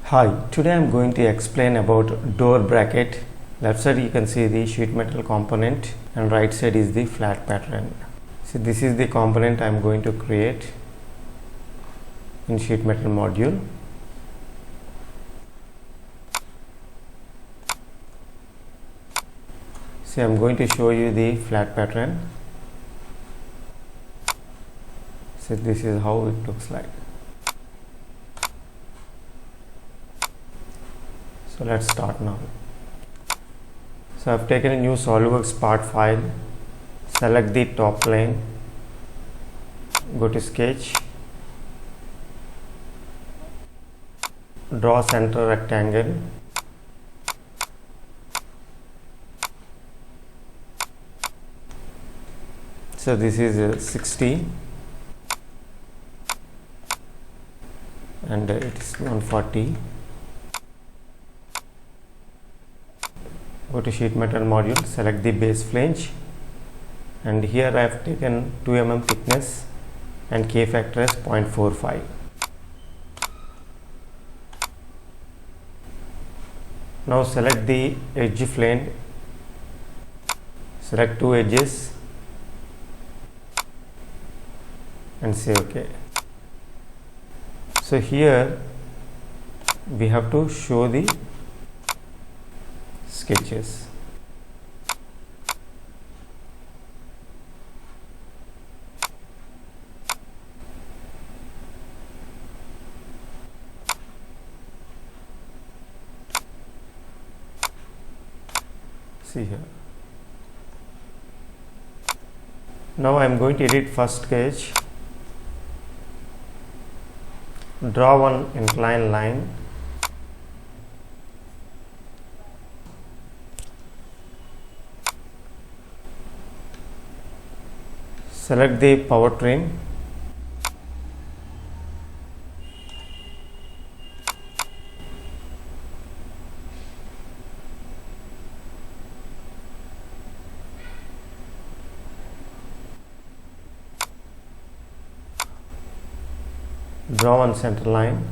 Hi, today I am going to explain about door bracket. Left side you can see the sheet metal component and right side is the flat pattern. So this is the component I am going to create in sheet metal module. So I am going to show you the flat pattern. So this is how it looks like. So let's start now. So I've taken a new SolidWorks part file, select the top plane, go to sketch, draw center rectangle, so this is 60 and it is 140. Go to sheet metal module, select the base flange, and here I have taken 2 mm thickness and K factor as 0.45. Now select the edge plane, select 2 edges and say OK. So here we have to show the sketches. See here. Now I am going to edit first sketch. Draw one inclined line. Select the power trim. Draw one center line.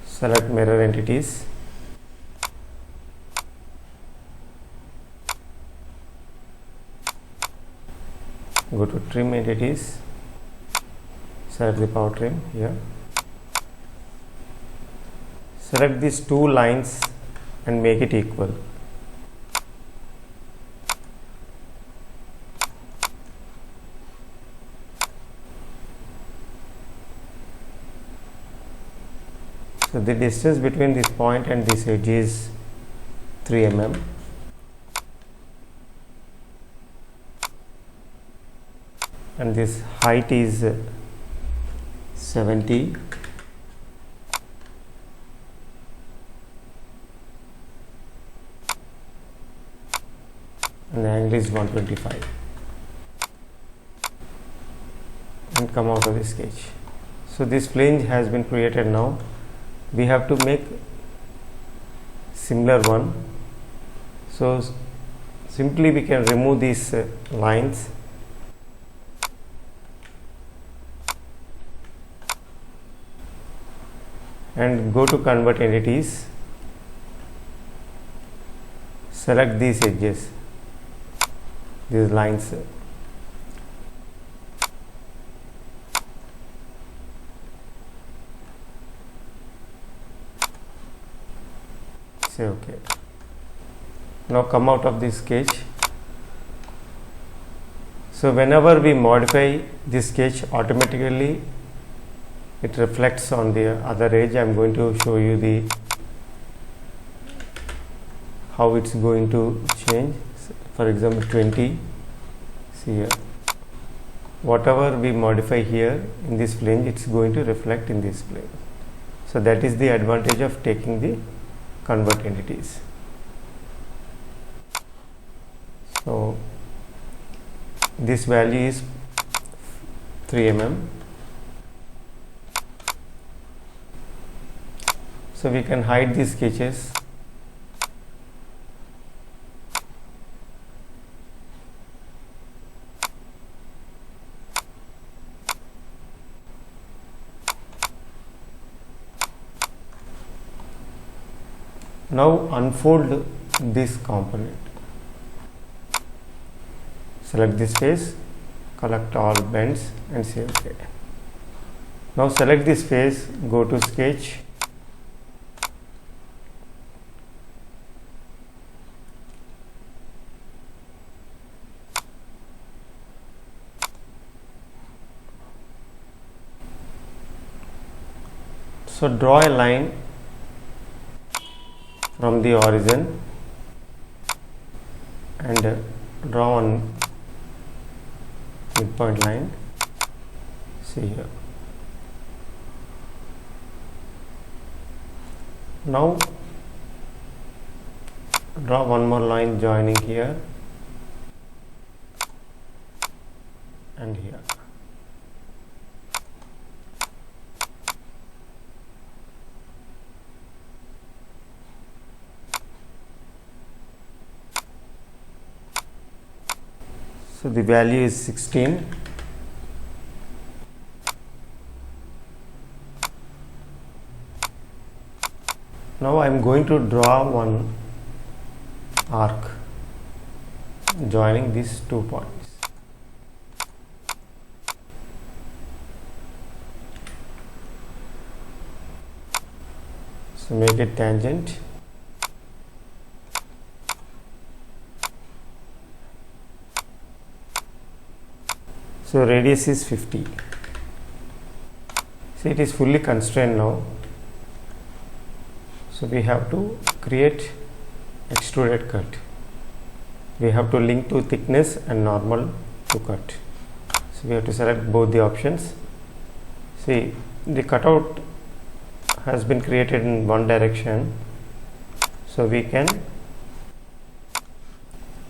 Select mirror entities. Go to trim entities, select the power trim here. Select these two lines and make it equal. So the distance between this point and this edge is 3 mm. And this height is 70 and the angle is 125, and come out of the sketch. So this flange has been created. Now we have to make similar one. So simply we can remove these lines and go to convert entities, select these edges, these lines, say OK. Now come out of this sketch. So whenever we modify this sketch, automatically it reflects on the other edge. I am going to show you the how it's going to change. For example, 20. See here, whatever we modify here in this plane, it's going to reflect in this plane. So that is the advantage of taking the convert entities. So this value is 3 mm. So we can hide these sketches. Now unfold this component. Select this face, collect all bends and say OK. Now select this face, go to sketch, so draw a line from the origin and draw one midpoint line. See here. Now draw one more line joining here and here. So the value is 16. Now I am going to draw one arc joining these 2 points. So make it tangent. So radius is 50. See, it is fully constrained now. So we have to create extruded cut. We have to link to thickness and normal to cut. So we have to select both the options. See, the cutout has been created in one direction. So we can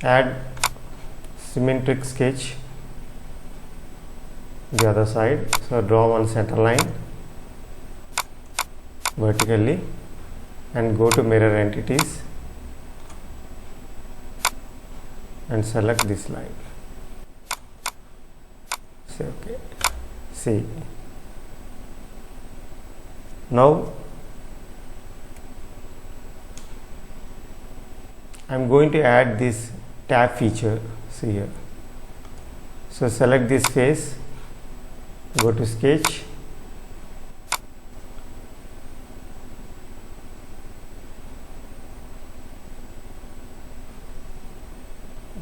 add symmetric sketch the other side. So draw one center line vertically and go to mirror entities and select this line. Say OK. See, now I am going to add this tab feature. See here. So select this face, go to sketch,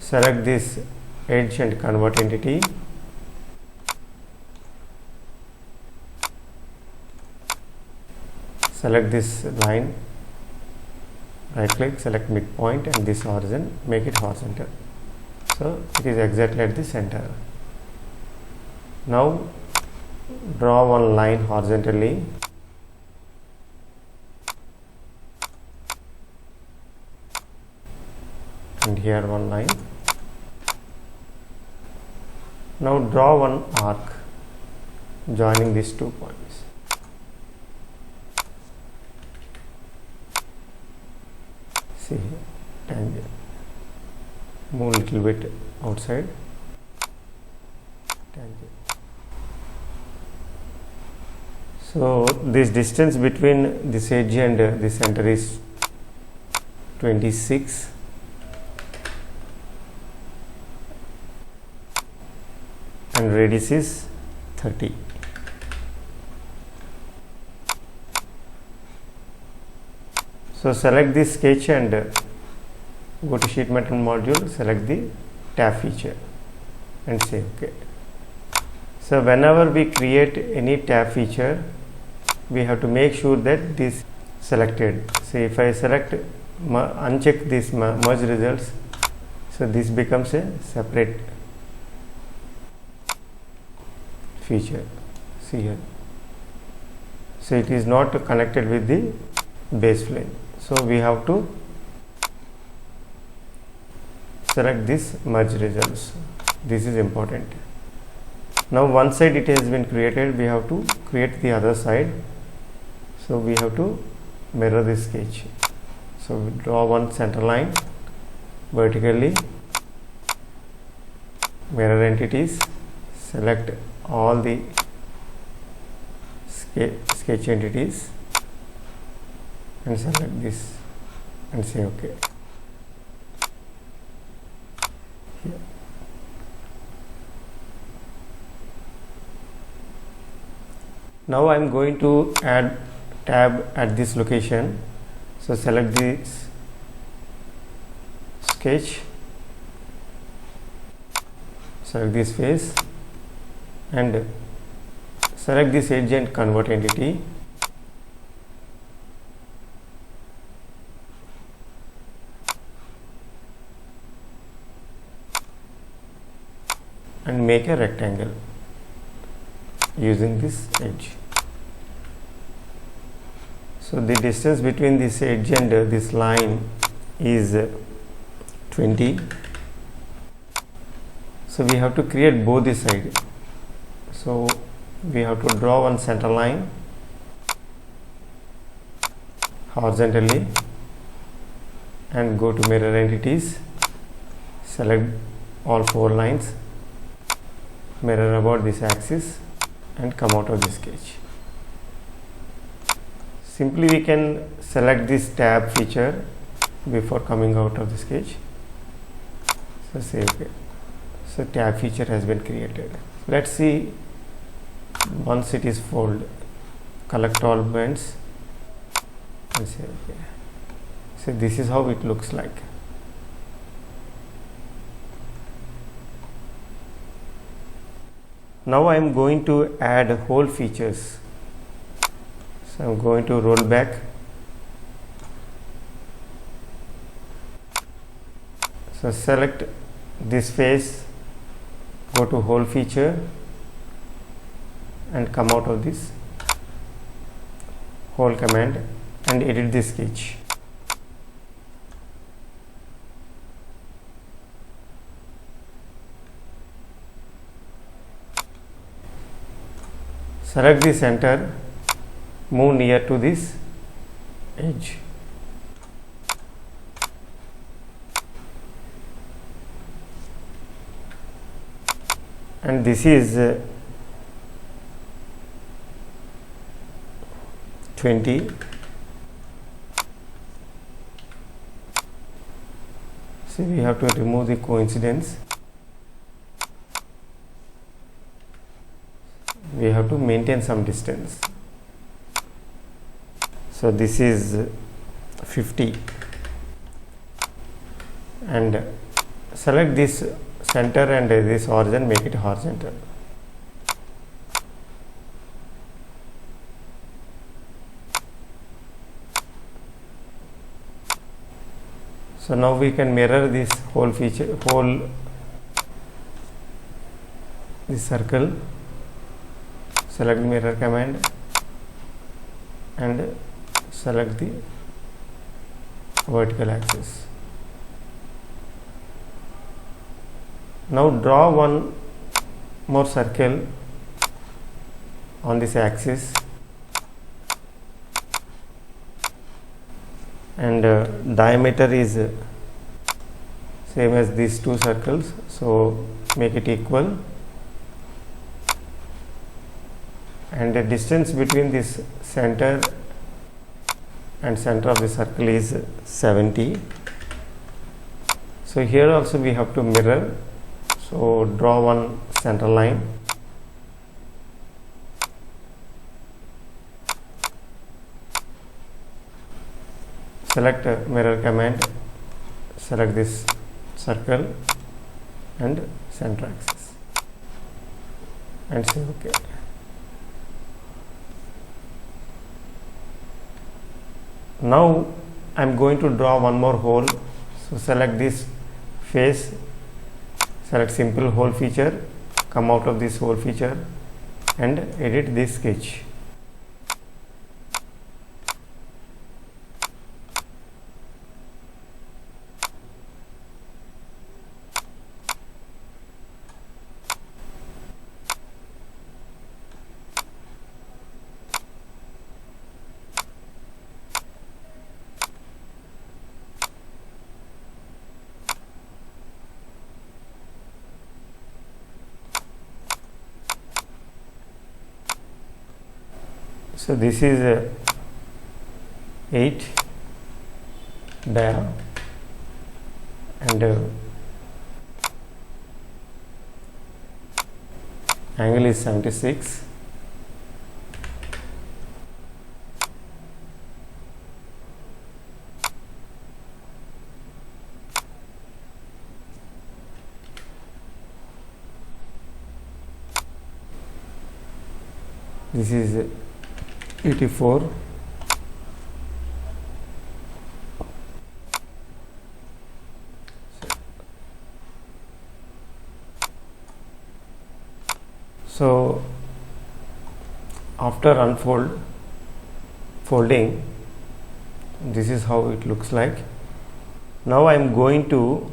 select this edge and convert entity, select this line, right click, select midpoint and this horizon, make it horizontal. So it is exactly at the center. Now draw one line horizontally and here one line. Now draw one arc joining these 2 points. See here, tangent. Move a little bit outside, tangent. So this distance between this edge and the center is 26. And radius is 30. So select this sketch and go to sheet metal module, select the tab feature and say OK. So whenever we create any tab feature, we have to make sure that this selected. Say if I select uncheck this merge results, so this becomes a separate feature. See here. So it is not connected with the base flange. So we have to select this merge results. This is important. Now one side it has been created, we have to create the other side. So we have to mirror this sketch. So we draw one center line vertically, mirror entities, select all the sketch entities and select this and say OK. Here. Now I am going to add tab at this location. So select this sketch, select this face and select this edge and convert entity. And make a rectangle using this edge. So the distance between this edge and this line is 20. So we have to create both the sides. So we have to draw one center line horizontally and go to mirror entities, select all 4 lines, mirror about this axis and come out of the sketch. Simply we can select this tab feature before coming out of the sketch. So say OK. So tab feature has been created. Let's see once it is fold. Collect all bends and say OK. So this is how it looks like. Now I am going to add hole features. So I am going to roll back. So select this face, go to hole feature and come out of this hole command and edit this sketch. Select the center, move near to this edge. And this is 20. So we have to remove the coincidence. We have to maintain some distance. So this is 50 and select this center and this origin, make it horizontal. So now we can mirror this whole feature, this circle. Select mirror command and select the vertical axis. Now draw one more circle on this axis and diameter is same as these 2 circles, so make it equal. And the distance between this center and center of the circle is 70. So here also we have to mirror. So draw one center line. Select mirror command, select this circle and center axis and say OK. Now I am going to draw one more hole. So select this face, select simple hole feature, come out of this hole feature and edit this sketch. So this is 8 dia, and angle is 76. This is 84. So after folding, this is how it looks like. Now I am going to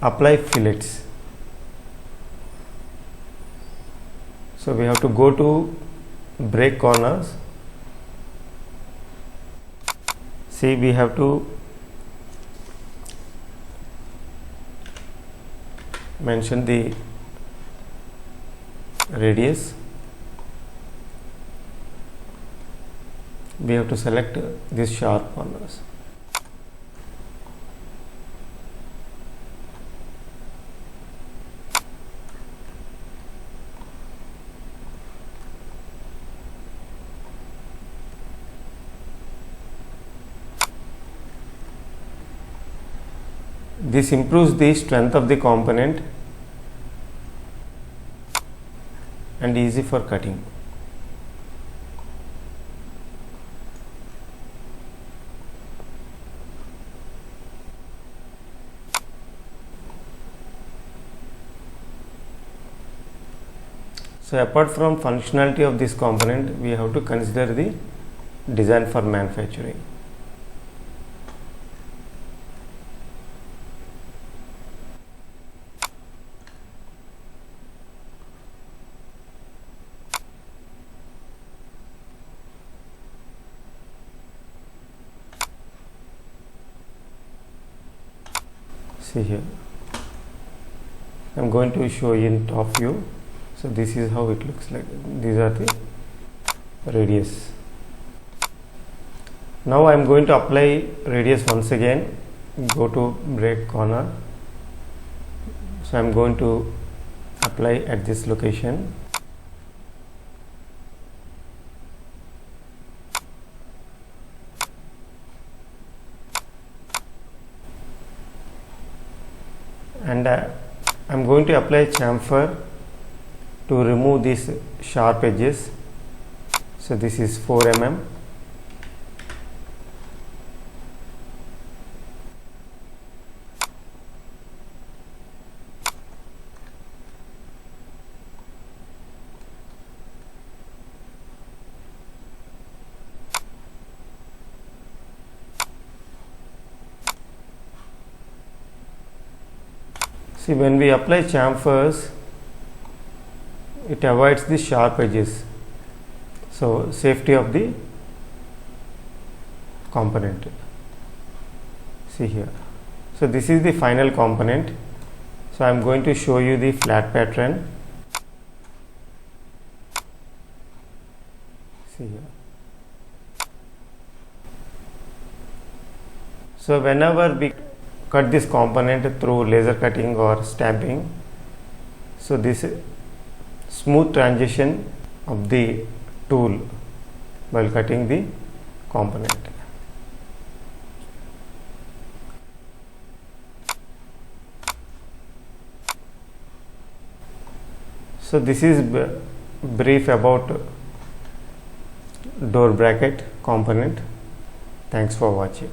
apply fillets. So we have to go to break corners. See, we have to mention the radius. We have to select these sharp corners. This improves the strength of the component and easy for cutting. So apart from functionality of this component, we have to consider the design for manufacturing. See here, I am going to show you in top view. So this is how it looks like. These are the radius. Now I am going to apply radius once again. Go to break corner. So I am going to apply at this location. And I am going to apply chamfer to remove these sharp edges. So this is 4 mm. See, when we apply chamfers, it avoids the sharp edges. So safety of the component. See here. So this is the final component. So I am going to show you the flat pattern. See here. So whenever we cut this component through laser cutting or stamping, so this smooth transition of the tool while cutting the component. So this is brief about door bracket component. Thanks for watching.